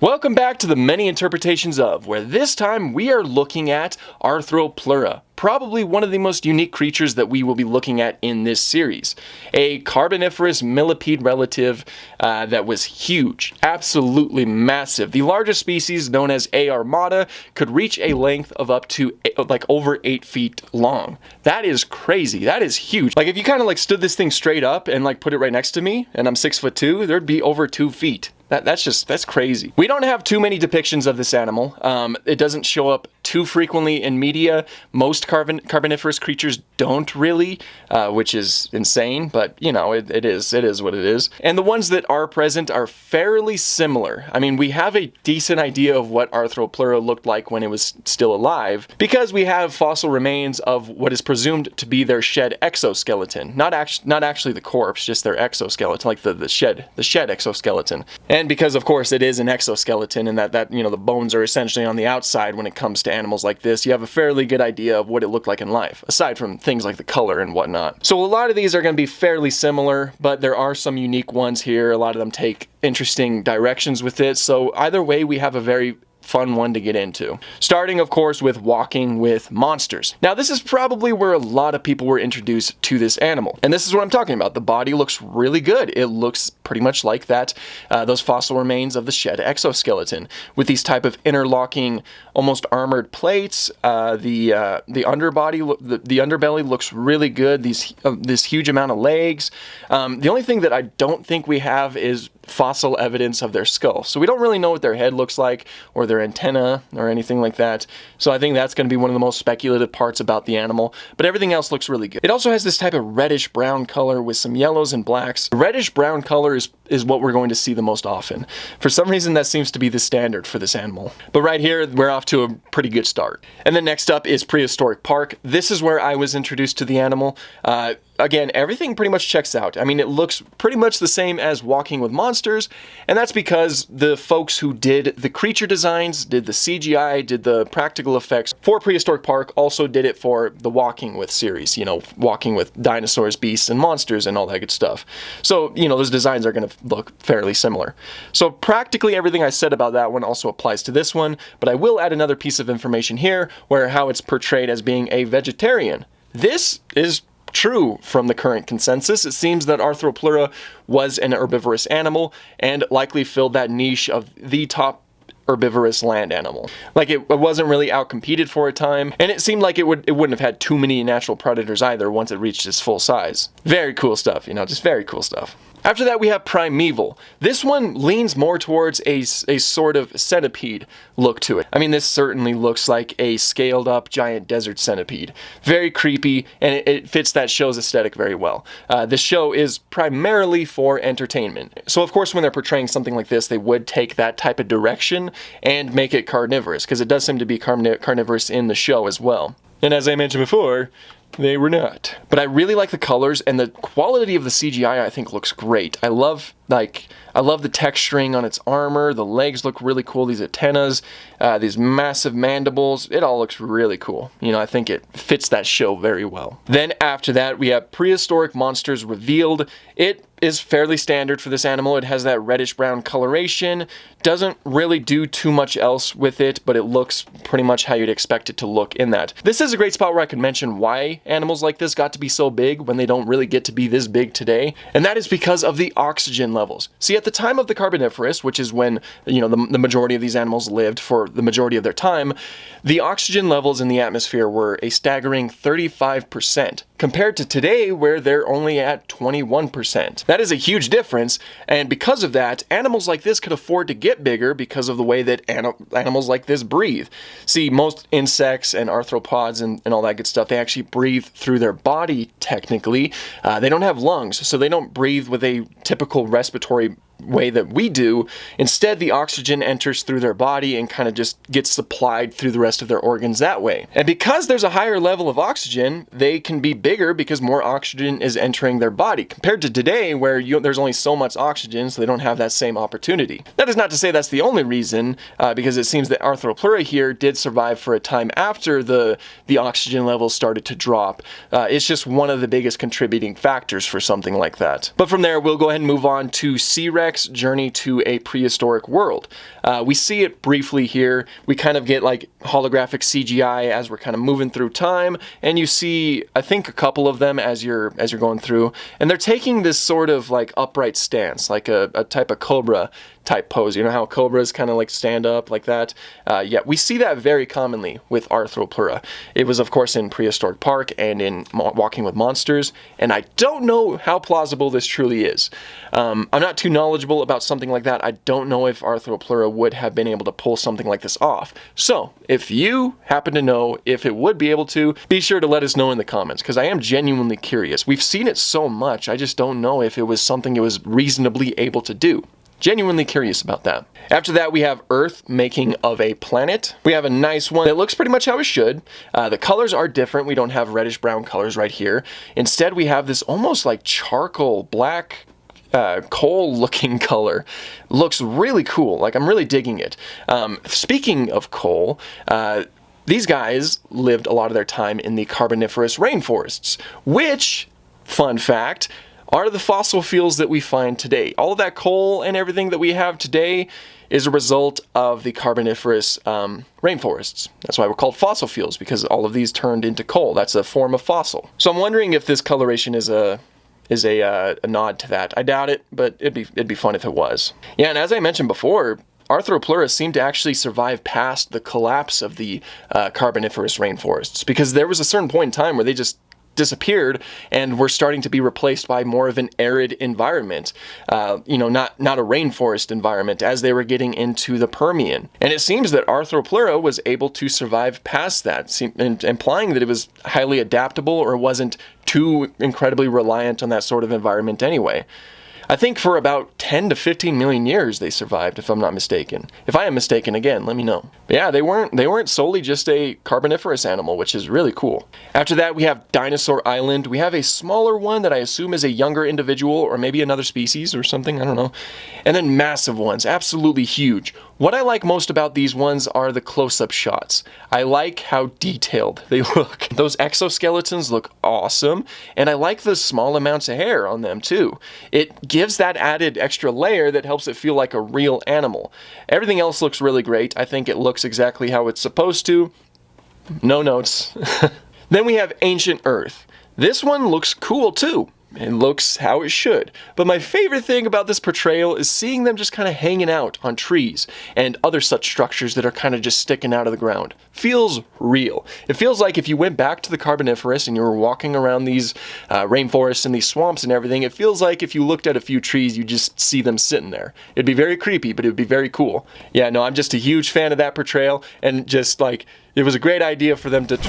Welcome back to the Many Interpretations Of, where this time we are looking at Arthropleura, probably one of the most unique creatures that we will be looking at in this series. A Carboniferous millipede relative that was huge, absolutely massive. The largest species, known as A. armata, could reach a length of up to over 8 feet long. That is crazy. That is huge. Like if you kind of stood this thing straight up and put it right next to me, and I'm 6'2", there'd be over 2 feet. That's crazy. We don't have too many depictions of this animal. It doesn't show up too frequently in media. Most carboniferous creatures don't really, which is insane, but you know, it is what it is. And the ones that are present are fairly similar. I mean, we have a decent idea of what Arthropleura looked like when it was still alive, because we have fossil remains of what is presumed to be their shed exoskeleton. Not actually the corpse, just their exoskeleton, like the shed exoskeleton. And because of course it is an exoskeleton, and that you know, the bones are essentially on the outside when it comes to animals like this, you have a fairly good idea of what it looked like in life, aside from things like the color and whatnot. So a lot of these are going to be fairly similar, but there are some unique ones here. A lot of them take interesting directions with it. So either way, we have a very fun one to get into. Starting, of course, with walking with monsters. Now, this is probably where a lot of people were introduced to this animal. And this is what I'm talking about. The body looks really good. It looks pretty much like that, those fossil remains of the shed exoskeleton, with these type of interlocking, almost armored plates. The underbelly looks really good. This huge amount of legs. The only thing that I don't think we have is fossil evidence of their skull. So we don't really know what their head looks like, or their antenna, or anything like that. So I think that's going to be one of the most speculative parts about the animal, but everything else looks really good. It also has this type of reddish brown color with some yellows and blacks. Reddish brown color is what we're going to see the most often. For some reason, that seems to be the standard for this animal. But right here, we're off to a pretty good start. And then next up is Prehistoric Park. This is where I was introduced to the animal. Again, everything pretty much checks out. I mean, it looks pretty much the same as Walking with Monsters, and that's because the folks who did the creature designs, did the CGI, did the practical effects for Prehistoric Park also did it for the Walking With series, you know, walking with dinosaurs, beasts, and monsters, and all that good stuff. So, you know, those designs are going to look fairly similar. So practically everything I said about that one also applies to this one, but I will add another piece of information here, where how it's portrayed as being a vegetarian. This is true from the current consensus. It seems that Arthropleura was an herbivorous animal and likely filled that niche of the top herbivorous land animal. Like it wasn't really outcompeted for a time, and it seemed like it wouldn't have had too many natural predators either once it reached its full size. Very cool stuff, you know, just very cool stuff. After that, we have Primeval. This one leans more towards a sort of centipede look to it. I mean, this certainly looks like a scaled up giant desert centipede. Very creepy, and it fits that show's aesthetic very well. The show is primarily for entertainment. So of course, when they're portraying something like this, they would take that type of direction and make it carnivorous, because it does seem to be carnivorous in the show as well. And as I mentioned before, they were not. But I really like the colors, and the quality of the CGI I think looks great. I love the texturing on its armor. The legs look really cool. These antennas, these massive mandibles. It all looks really cool. You know, I think it fits that show very well. Then after that, we have Prehistoric Monsters Revealed. It is fairly standard for this animal. It has that reddish brown coloration. Doesn't really do too much else with it, but it looks pretty much how you'd expect it to look in that. This is a great spot where I can mention why animals like this got to be so big when they don't really get to be this big today. And that is because of the oxygen levels. See, at the time of the Carboniferous, which is when, you know, the majority of these animals lived for the majority of their time, the oxygen levels in the atmosphere were a staggering 35%, compared to today where they're only at 21%. That is a huge difference, and because of that, animals like this could afford to get bigger because of the way that animals like this breathe. See, most insects and arthropods and all that good stuff, they actually breathe through their body technically. They don't have lungs, so they don't breathe with a typical respiratory way that we do. Instead, the oxygen enters through their body and kind of just gets supplied through the rest of their organs that way. And because there's a higher level of oxygen, they can be bigger because more oxygen is entering their body, compared to today where there's only so much oxygen, so they don't have that same opportunity. That is not to say that's the only reason, because it seems that Arthropleura here did survive for a time after the oxygen levels started to drop. It's just one of the biggest contributing factors for something like that. But from there, we'll go ahead and move on to Sea Rat T-Rex journey to a prehistoric world. We see it briefly here. We kind of get like holographic CGI as we're kind of moving through time, and you see, I think, a couple of them as you're going through, and they're taking this sort of like upright stance, like a type of cobra type pose. You know how cobras kind of like stand up like that? Yeah, we see that very commonly with Arthropleura. It was, of course, in Prehistoric Park and in Walking with Monsters, and I don't know how plausible this truly is. I'm not too knowledgeable about something like that. I don't know if Arthropleura would have been able to pull something like this off. So, if you happen to know if it would be able to, be sure to let us know in the comments, because I am genuinely curious. We've seen it so much, I just don't know if it was something it was reasonably able to do. Genuinely curious about that. After that, we have Earth making of a planet. We have a nice one that looks pretty much how it should. The colors are different. We don't have reddish brown colors right here. Instead, we have this almost like charcoal black coal looking color. Looks really cool. Like, I'm really digging it. Speaking of coal, these guys lived a lot of their time in the Carboniferous rainforests, which, fun fact, are the fossil fuels that we find today. All of that coal and everything that we have today is a result of the Carboniferous rainforests. That's why we're called fossil fuels, because all of these turned into coal. That's a form of fossil. So I'm wondering if this coloration is a nod to that. I doubt it, but it'd be fun if it was. Yeah, and as I mentioned before, Arthropleura seemed to actually survive past the collapse of the Carboniferous rainforests, because there was a certain point in time where they just disappeared and were starting to be replaced by more of an arid environment, you know, not a rainforest environment, as they were getting into the Permian. And it seems that Arthropleura was able to survive past that, implying that it was highly adaptable or wasn't too incredibly reliant on that sort of environment anyway. I think for about 10 to 15 million years they survived, if I'm not mistaken. If I am mistaken, again, let me know. But yeah, they weren't solely just a Carboniferous animal, which is really cool. After that, we have Dinosaur Island. We have a smaller one that I assume is a younger individual or maybe another species or something, I don't know. And then massive ones, absolutely huge. What I like most about these ones are the close-up shots. I like how detailed they look. Those exoskeletons look awesome, and I like the small amounts of hair on them too. It gives that added extra layer that helps it feel like a real animal. Everything else looks really great. I think it looks exactly how it's supposed to. No notes. Then we have Ancient Earth. This one looks cool too. It looks how it should. But my favorite thing about this portrayal is seeing them just kind of hanging out on trees and other such structures that are kind of just sticking out of the ground. Feels real. It feels like if you went back to the Carboniferous and you were walking around these rainforests and these swamps and everything, it feels like if you looked at a few trees, you just see them sitting there. It'd be very creepy, but it'd be very cool. Yeah, no, I'm just a huge fan of that portrayal, and just like, it was a great idea for them to...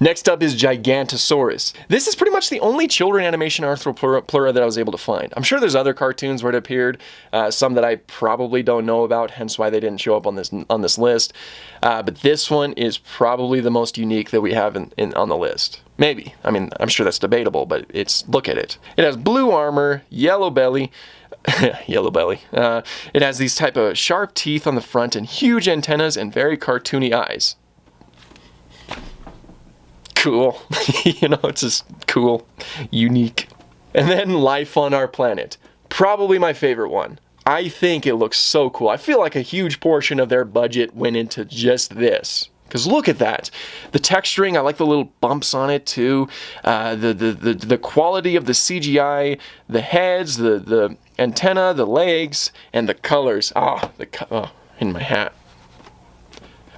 Next up is Gigantosaurus. This is pretty much the only children animation Arthropleura that I was able to find. I'm sure there's other cartoons where it appeared, some that I probably don't know about, hence why they didn't show up on this list. But this one is probably the most unique that we have on the list. Maybe. I mean, I'm sure that's debatable, but look at it. It has blue armor, yellow belly, yellow belly. It has these type of sharp teeth on the front and huge antennas and very cartoony eyes. Cool. You know, it's just cool, unique. And then life on our planet. Probably my favorite one. I think it looks so cool. I feel like a huge portion of their budget went into just this. Because look at that. The texturing, I like the little bumps on it too. The quality of the CGI, the heads, the antenna, the legs, and the colors. In my hat.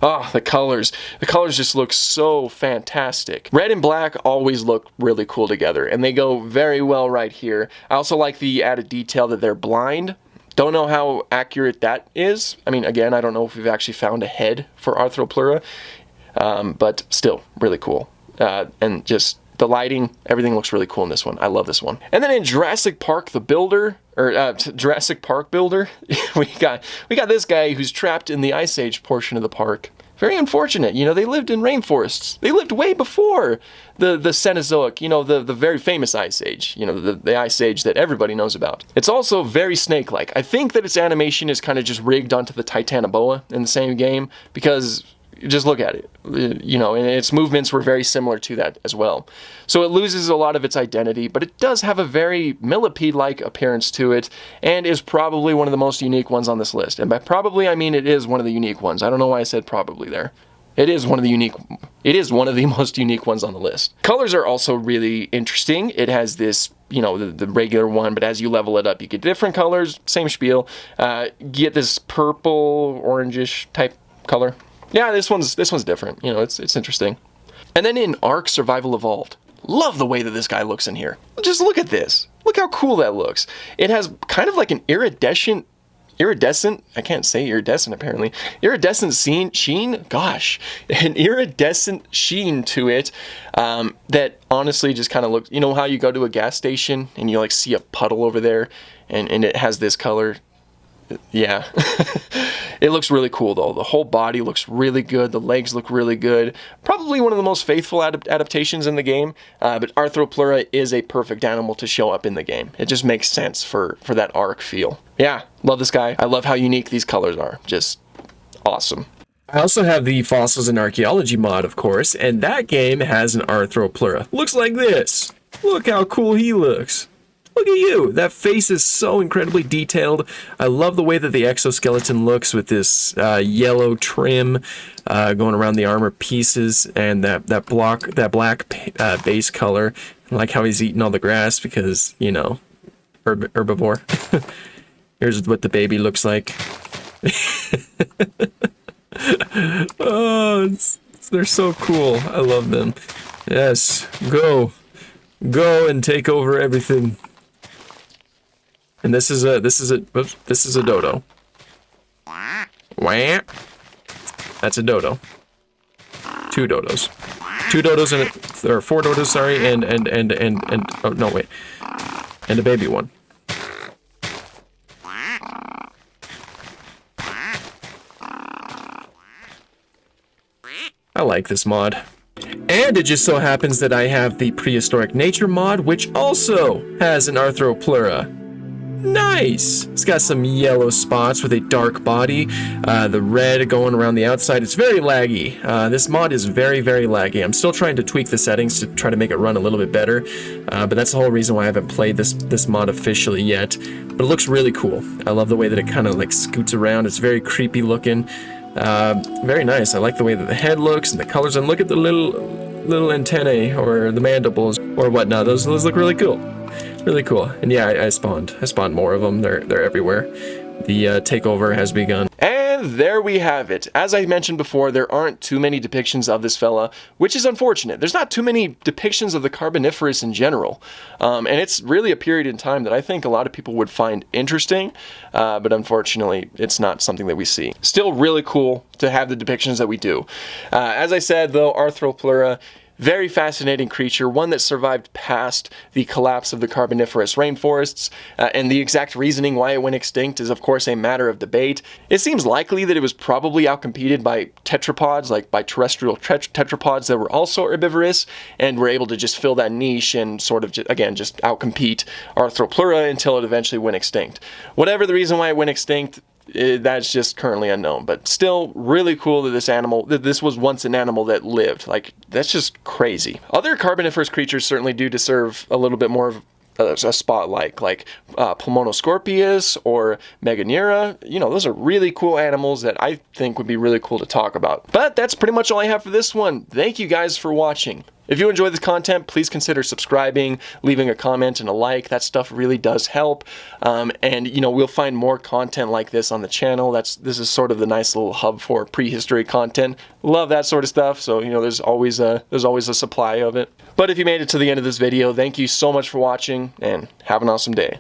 Oh, the colors. The colors just look so fantastic. Red and black always look really cool together, and they go very well right here. I also like the added detail that they're blind. Don't know how accurate that is. I mean, again, I don't know if we've actually found a head for Arthropleura, but still, really cool. And just the lighting, everything looks really cool in this one. I love this one. And then in Jurassic Park the Builder, Jurassic Park Builder, we got this guy who's trapped in the Ice Age portion of the park. Very unfortunate. You know, they lived in rainforests. They lived way before the Cenozoic, you know, the very famous Ice Age, you know, the Ice Age that everybody knows about. It's also very snake-like. I think that its animation is kind of just rigged onto the Titanoboa in the same game, because just look at it, you know, and its movements were very similar to that as well. So it loses a lot of its identity, but it does have a very millipede-like appearance to it, and is probably one of the most unique ones on this list. And by probably, I mean it is one of the unique ones. I don't know why I said probably there. It is one of the most unique ones on the list. Colors are also really interesting. It has this, you know, the regular one, but as you level it up, you get different colors, same spiel. Get this purple, orangish type color. Yeah, this one's different. You know, it's interesting. And then in Ark Survival Evolved, love the way that this guy looks in here. Just look at this. Look how cool that looks. It has kind of like an iridescent, I can't say iridescent apparently, iridescent sheen, gosh, an iridescent sheen to it that honestly just kind of looks, you know how you go to a gas station and you like see a puddle over there and it has this color? Yeah. It looks really cool though. The whole body looks really good. The legs look really good. Probably one of the most faithful adaptations in the game. But Arthropleura is a perfect animal to show up in the game. It just makes sense for that Ark feel. Yeah, love this guy. I love how unique these colors are. Just awesome. I also have the Fossils and Archaeology mod, of course, and that game has an Arthropleura. Looks like this. Look how cool he looks. Look at you! That face is so incredibly detailed. I love the way that the exoskeleton looks with this yellow trim going around the armor pieces, and that black base color. I like how he's eating all the grass because, you know, herbivore. Here's what the baby looks like. Oh, they're so cool. I love them. Yes, go and take over everything. And this is a dodo. Wah. That's a dodo. Two dodos. Or 4 dodos, sorry, and oh no, wait. And a baby one. I like this mod. And it just so happens that I have the Prehistoric Nature mod, which also has an Arthropleura. Nice! It's got some yellow spots with a dark body, the red going around the outside. It's very laggy. This mod is very, very laggy. I'm still trying to tweak the settings to try to make it run a little bit better, but that's the whole reason why I haven't played this mod officially yet. But it looks really cool. I love the way that it kind of like scoots around. It's very creepy looking. Very nice. I like the way that the head looks and the colors, and look at the little antennae or the mandibles or whatnot. Those look really cool. Really cool. And yeah, I spawned more of them. They're everywhere. The takeover has begun. And there we have it. As I mentioned before, there aren't too many depictions of this fella, which is unfortunate. There's not too many depictions of the Carboniferous in general. And it's really a period in time that I think a lot of people would find interesting, but unfortunately, it's not something that we see. Still really cool to have the depictions that we do. As I said, though, Arthropleura, very fascinating creature, one that survived past the collapse of the Carboniferous rainforests, and the exact reasoning why it went extinct is of course a matter of debate. It seems likely that it was probably outcompeted by tetrapods, like by terrestrial tetrapods that were also herbivorous, and were able to just fill that niche and sort of, again, just outcompete Arthropleura until it eventually went extinct. Whatever the reason why it went extinct, that's just currently unknown, but still really cool that this was once an animal that lived. Like, that's just crazy. Other Carboniferous creatures certainly do deserve a little bit more of a spotlight, like Pulmonoscorpius or Meganeura. You know, those are really cool animals that I think would be really cool to talk about. But that's pretty much all I have for this one. Thank you guys for watching. If you enjoy this content, please consider subscribing, leaving a comment and a like. That stuff really does help. And you know, we'll find more content like this on the channel. This is sort of the nice little hub for prehistory content. Love that sort of stuff. So, you know, there's always a supply of it. But if you made it to the end of this video, thank you so much for watching and have an awesome day.